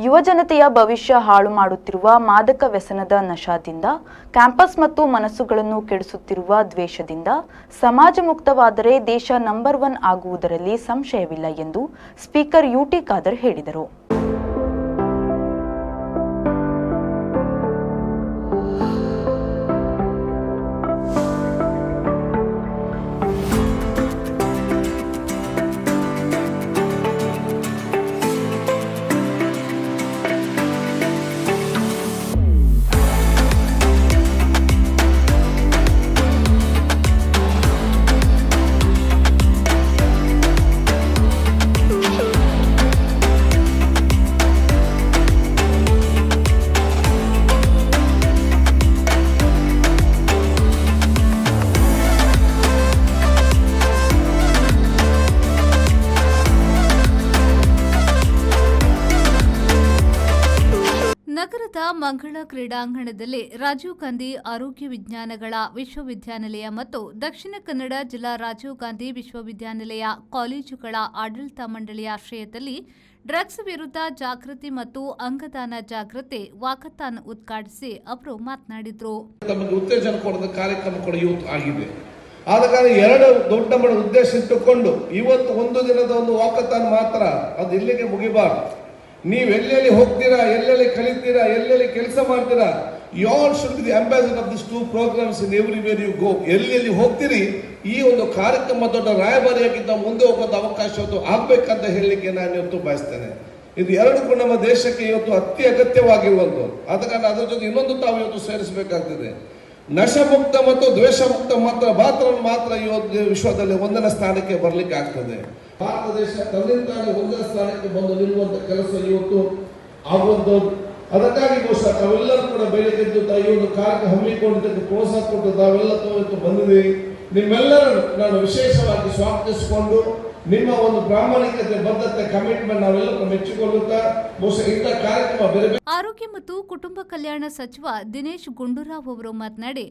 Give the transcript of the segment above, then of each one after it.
ಯುವಜನತೆಯ ಭವಿಷ್ಯ ಹಾಳು ಮಾಡುತ್ತಿರುವ ಮಾದಕ ವ್ಯಸನದ ನಶಾದಿಂದ, ಕ್ಯಾಂಪಸ್ ಮತ್ತು ಮನಸ್ಸುಗಳನ್ನು ಕೆಡಿಸುತ್ತಿರುವ ದ್ವೇಷದಿಂದ ಸಮಾಜ ಮುಕ್ತವಾದರೆ ದೇಶ ನಂಬರ್ 1 ಆಗುವುದರಲ್ಲಿ ಸಂಶಯವಿಲ್ಲ ಎಂದು ಸ್ಪೀಕರ್ ಯುಟಿ ಖಾದರ್ ಹೇಳಿದರು. ನಗರದ ಮಂಗಳ ಕ್ರೀಡಾಂಗಣದಲ್ಲಿ ರಾಜೀವ್ ಗಾಂಧಿ ಆರೋಗ್ಯ ವಿಜ್ಞಾನಗಳ ವಿಶ್ವವಿದ್ಯಾನಿಲಯ ಮತ್ತು ದಕ್ಷಿಣ ಕನ್ನಡ ಜಿಲ್ಲಾ ರಾಜೀವ್ ಗಾಂಧಿ ವಿಶ್ವವಿದ್ಯಾನಿಲಯ ಕಾಲೇಜುಗಳ ಆಡಳಿತ ಮಂಡಳಿಯ ಆಶ್ರಯದಲ್ಲಿ ಡ್ರಗ್ಸ್ ವಿರುದ್ಧ ಜಾಗೃತಿ ಮತ್ತು ಅಂಗದಾನ ಜಾಗೃತಿ ವಾಕಥಾನ್ ಉದ್ಘಾಟಿಸಿ ಅವರು ಮಾತನಾಡಿದರು. ನಮಗೆ ಉತ್ತೇಜನ ಕೊಡದ ಕಾರ್ಯಕ್ರಮ ಕೂಡ ಇವತ್ತು ಆಗಿದೆ. ಆದ ಕಾರಣ ಎರಡು ದೊಡ್ಡ ಮಟ್ಟ ಉದ್ದೇಶ ಇಟ್ಟುಕೊಂಡು ಇವತ್ತು ಒಂದು ದಿನದ ಒಂದು ವಾಕಥಾನ್ ಮಾತ್ರ ಅದು ಇಲ್ಲಿಗೆ ಮುಗಿಬಾರ್ದು. ನೀವು ಎಲ್ಲೆಲ್ಲಿ ಹೋಗ್ತೀರಾ, ಎಲ್ಲೆಲ್ಲಿ ಕಲಿತೀರಾ, ಎಲ್ಲೆಲ್ಲಿ ಕೆಲಸ ಮಾಡ್ತೀರಾ, you all should be the ambassador of this 2 programs in everywhere you go. ಎಲ್ಲೆಲ್ಲಿ ಹೋಗ್ತೀರಿ ಈ ಒಂದು ಕಾರ್ಯಕ್ರಮ ದೊಡ್ಡ ರಾಯಭಾರಿಯಾಗಿದ್ದ ಮುಂದೆ ಹೋಗೋದು ಅವಕಾಶ ಆಗ್ಬೇಕಂತ ಹೇಳಲಿಕ್ಕೆ ನಾನು ಇವತ್ತು ಬಯಸ್ತೇನೆ. ಇದು ಎರಡು ಕೂಡ ನಮ್ಮ ದೇಶಕ್ಕೆ ಇವತ್ತು ಅತಿ ಅಗತ್ಯವಾಗಿರುವಂಥದ್ದು. ಆದ ಕಾರಣ ಅದರ ಜೊತೆ ಇನ್ನೊಂದು ತಾವು ಇವತ್ತು ಸೇರಿಸಬೇಕಾಗ್ತದೆ. ನಶಮುಕ್ತ ಮತ್ತು ದ್ವೇಷ ಮುಕ್ತ ಮಾತ್ರ ಇವತ್ತು ವಿಶ್ವದಲ್ಲಿ 1ನೇ ಸ್ಥಾನಕ್ಕೆ ಬರಲಿಕ್ಕೆ ಆಗ್ತದೆ. ಭಾರತ ದೇಶ ತನ್ನಿಂದಾಗಿ 1ನೇ ಸ್ಥಾನಕ್ಕೆ ಬಂದು ನಿಲ್ಲುವಂತ ಕೆಲಸ ಇವತ್ತು ಆಗುವಂಥದ್ದು. ಅದಕ್ಕಾಗಿ ಬಹುಶಃ ತಾವೆಲ್ಲರೂ ಕೂಡ ಬೆಳಗ್ಗೆದ್ದು ಈ ಒಂದು ಕಾರ್ಯಕ್ರಮ ಹಮ್ಮಿಕೊಂಡಿದ್ದಕ್ಕೆ ಪ್ರೋತ್ಸಾಹ ಕೊಟ್ಟು ತಾವೆಲ್ಲ ಇವತ್ತು ಬಂದಿದ್ದೀವಿ. ನಿಮ್ಮೆಲ್ಲರೂ ನಾನು ವಿಶೇಷವಾಗಿ ಸ್ವಾಗತಿಸಿಕೊಂಡು ನಿಮ್ಮ ಒಂದು ಪ್ರಾಮಾಣಿಕತೆ, ಬದ್ಧತೆ, ಕಮಿಟ್ಮೆಂಟ್ ನಾವೆಲ್ಲರೂ ಮೆಚ್ಚಿಕೊಳ್ಳುತ್ತಾ ಬಹುಶಃ ಇಂಥ ಕಾರ್ಯಕ್ರಮ ಬೇರೆ. ಆರೋಗ್ಯ ಮತ್ತು ಕುಟುಂಬ ಕಲ್ಯಾಣ ಸಚಿವ ದಿನೇಶ್ ಗುಂಡೂರಾವ್ ಅವರು ಮಾತನಾಡಿ,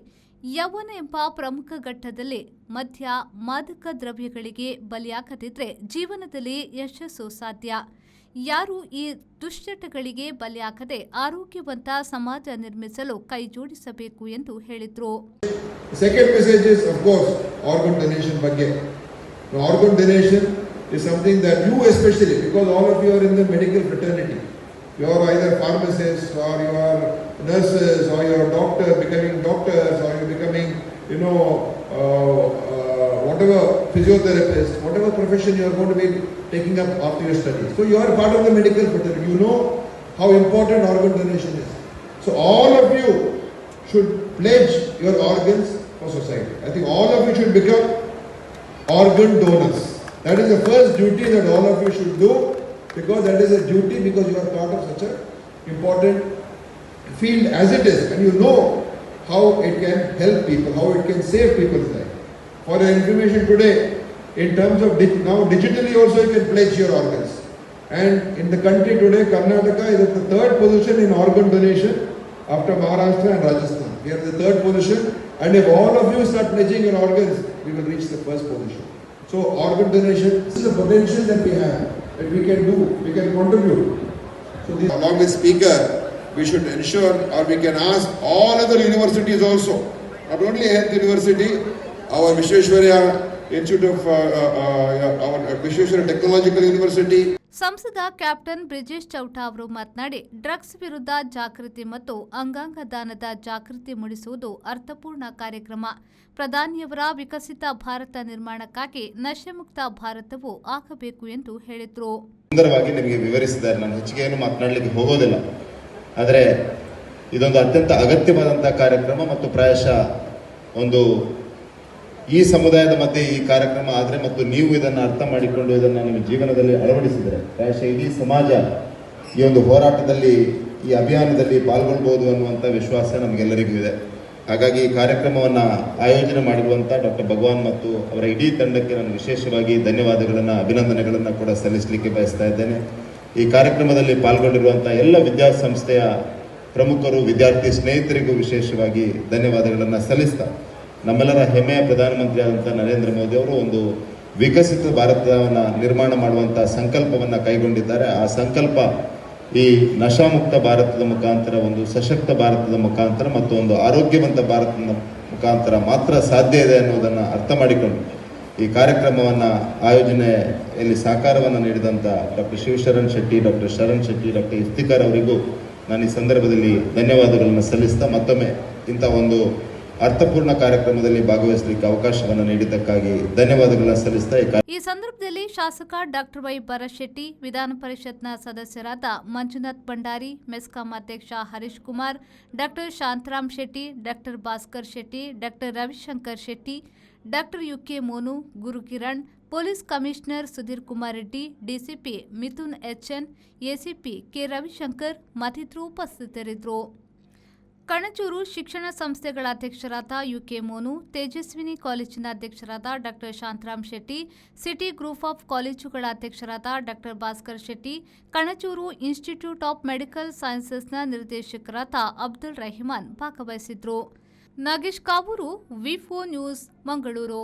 ಯೌವನ ಎಂಬ ಪ್ರಮುಖ ಘಟ್ಟದಲ್ಲಿ ಮದ್ಯ, ಮಾದಕ ದ್ರವ್ಯಗಳಿಗೆ ಬಲಿಯಾಗದಿದ್ರೆ ಜೀವನದಲ್ಲಿ ಯಶಸ್ಸು ಸಾಧ್ಯ. ಯಾರು ಈ ದುಶ್ಚಟಗಳಿಗೆ ಬಲಿಯಾಗದೆ ಆರೋಗ್ಯವಂತ ಸಮಾಜ ನಿರ್ಮಿಸಲು ಕೈ ಜೋಡಿಸಬೇಕು ಎಂದು ಹೇಳಿದರು. Second message is of course organ donation ಬಗ್ಗೆ. Organ donation is something that you especially, because all of you are in the medical fraternity, you are either pharmacists or you are nurses or you are becoming doctors or you are becoming, whatever, physiotherapists, whatever profession you are going to be taking up after your studies. So you are part of the medical fraternity. You know how important organ donation is. So all of you should pledge your organs for society. I think all of you should become organ donors. That is the first duty that all of you should do, because that is a duty, because you are part of such an important field as it is, and you know how it can help people, how it can save people's life. For your information today, in terms of now digitally also you can pledge your organs, and in the country today Karnataka is at the 3rd position in organ donation after Maharashtra and Rajasthan. We are the 3rd position, and if all of you start pledging your organs, we will reach the 1st position. So organ donation, this is a potential that we have, that we can do, we can contribute. So this, along with speaker, we should ensure, or we can ask all other universities also, not only Health University, our Vishweshwarya Institute of our Vishweshwarya Technological University. ಸಂಸದ captain Brijesh Chowta ಅವರು ಮಾತನಾಡಿ, drugs ವಿರುದ್ಧ ಜಾಗೃತಿ ಮತ್ತು ಅಂಗಾಂಗ ದಾನದ ಜಾಗೃತಿ ಮೂಡಿಸುವುದು ಅರ್ಥಪೂರ್ಣ ಕಾರ್ಯಕ್ರಮ. ಪ್ರಧಾನಿಯವರ ವಿಕಸಿತ ಭಾರತ ನಿರ್ಮಾಣಕ್ಕಾಗಿ ನಶೆಮುಕ್ತ ಭಾರತವು ಆಗಬೇಕು ಎಂದು ಹೇಳಿದರು. ಸುಂದರವಾಗಿ ನಿಮಗೆ ವಿವರಿಸಿದ್ದಾರೆ. ನಾನು ಹೆಚ್ಚಿಗೆ ಏನು ಮಾತನಾಡಲಿಕ್ಕೆ ಹೋಗೋದಿಲ್ಲ. ಆದರೆ ಇದೊಂದು ಅತ್ಯಂತ ಅಗತ್ಯವಾದಂತಹ ಕಾರ್ಯಕ್ರಮ ಮತ್ತು ಪ್ರಾಯಶಃ ಒಂದು ಈ ಸಮುದಾಯದ ಮಧ್ಯೆ ಈ ಕಾರ್ಯಕ್ರಮ ಆದರೆ ಮತ್ತು ನೀವು ಇದನ್ನು ಅರ್ಥ ಮಾಡಿಕೊಂಡು ಇದನ್ನು ನಿಮ್ಮ ಜೀವನದಲ್ಲಿ ಅಳವಡಿಸಿದರೆ ಪ್ರಾಯಶಃ ಇಡೀ ಸಮಾಜ ಈ ಒಂದು ಹೋರಾಟದಲ್ಲಿ, ಈ ಅಭಿಯಾನದಲ್ಲಿ ಪಾಲ್ಗೊಳ್ಬೋದು ಅನ್ನುವಂಥ ವಿಶ್ವಾಸ ನಮಗೆಲ್ಲರಿಗೂ ಇದೆ. ಹಾಗಾಗಿ ಈ ಕಾರ್ಯಕ್ರಮವನ್ನು ಆಯೋಜನೆ ಮಾಡಿರುವಂಥ ಡಾಕ್ಟರ್ ಭಗವಾನ್ ಮತ್ತು ಅವರ ಇಡೀ ತಂಡಕ್ಕೆ ನಾನು ವಿಶೇಷವಾಗಿ ಧನ್ಯವಾದಗಳನ್ನು, ಅಭಿನಂದನೆಗಳನ್ನು ಕೂಡ ಸಲ್ಲಿಸಲಿಕ್ಕೆ ಬಯಸ್ತಾ ಇದ್ದೇನೆ. ಈ ಕಾರ್ಯಕ್ರಮದಲ್ಲಿ ಪಾಲ್ಗೊಂಡಿರುವಂಥ ಎಲ್ಲ ವಿದ್ಯಾಸಂಸ್ಥೆಯ ಪ್ರಮುಖರು, ವಿದ್ಯಾರ್ಥಿ ಸ್ನೇಹಿತರಿಗೂ ವಿಶೇಷವಾಗಿ ಧನ್ಯವಾದಗಳನ್ನು ಸಲ್ಲಿಸ್ತಾ, ನಮ್ಮೆಲ್ಲರ ಹೆಮ್ಮೆಯ ಪ್ರಧಾನಮಂತ್ರಿ ಆದಂಥ ನರೇಂದ್ರ ಮೋದಿ ಅವರು ಒಂದು ವಿಕಸಿತ ಭಾರತವನ್ನು ನಿರ್ಮಾಣ ಮಾಡುವಂಥ ಸಂಕಲ್ಪವನ್ನು ಕೈಗೊಂಡಿದ್ದಾರೆ. ಆ ಸಂಕಲ್ಪ ಈ ನಶಾಮುಕ್ತ ಭಾರತದ ಮುಖಾಂತರ, ಒಂದು ಸಶಕ್ತ ಭಾರತದ ಮುಖಾಂತರ ಮತ್ತು ಒಂದು ಆರೋಗ್ಯವಂತ ಭಾರತದ ಮುಖಾಂತರ ಮಾತ್ರ ಸಾಧ್ಯ ಇದೆ ಅನ್ನೋದನ್ನು ಅರ್ಥ ಮಾಡಿಕೊಂಡು ಈ ಕಾರ್ಯಕ್ರಮವನ್ನು ಆಯೋಜನೆಯಲ್ಲಿ ಸಹಕಾರವನ್ನು ನೀಡಿದಂಥ doctor Shivsharan Shetty, doctor Sharan Shetty, doctor Iftikhar ಅವರಿಗೂ ನಾನು ಈ ಸಂದರ್ಭದಲ್ಲಿ ಧನ್ಯವಾದಗಳನ್ನು ಸಲ್ಲಿಸ್ತಾ ಮತ್ತೊಮ್ಮೆ ಇಂಥ ಒಂದು ಅರ್ಥಪೂರ್ಣ ಕಾರ್ಯಕ್ರಮದಲ್ಲಿ ಭಾಗವಹಿಸಲಿಕ್ಕೆ ಅವಕಾಶವನ್ನು ನೀಡಿದ್ದಕ್ಕಾಗಿ ಧನ್ಯವಾದಗಳನ್ನು ಸಲ್ಲಿಸ್ತಾ ಈ ಸಂದರ್ಭದಲ್ಲಿ ಶಾಸಕ ಡಾಕ್ಟರ್ ವೈ ಭರತ್ ವಿಧಾನ ಪರಿಷತ್ನ ಸದಸ್ಯರಾದ ಮಂಜುನಾಥ್ ಭಂಡಾರಿ, ಮೆಸ್ಕಾಂ ಅಧ್ಯಕ್ಷ Harish Kumar, doctor Shantaram Shetty, doctor Bhaskar Shetty, doctor Ravishankar Shetty, doctor UK Monu, Gurukiran, police commissioner Sudhir Kumar Reddy, DCP Mithun HN, ACP K Ravishankar ಮತ್ತಿತರರು ಉಪಸ್ಥಿತರಿದ್ದರು. ಕಣಚೂರು ಶಿಕ್ಷಣ ಸಂಸ್ಥೆಗಳ ಅಧ್ಯಕ್ಷರಾದ ಯುಕೆ ಮೋನು, ತೇಜಸ್ವಿನಿ ಕಾಲೇಜಿನ ಅಧ್ಯಕ್ಷರಾದ doctor Shantaram Shetty, city group of ಕಾಲೇಜುಗಳ ಅಧ್ಯಕ್ಷರಾದ doctor Bhaskar Shetty, Kanachur institute of medical ಸೈನ್ಸಸ್ನ ನಿರ್ದೇಶಕರಾದ ಅಬ್ದುಲ್ ರೆಹಮಾನ್ ಭಾಗವಹಿಸಿದ್ರು. ನಾಗೇಶ್ ಕಾವೂರು, ವಿ4 ನ್ಯೂಸ್, ಮಂಗಳೂರು.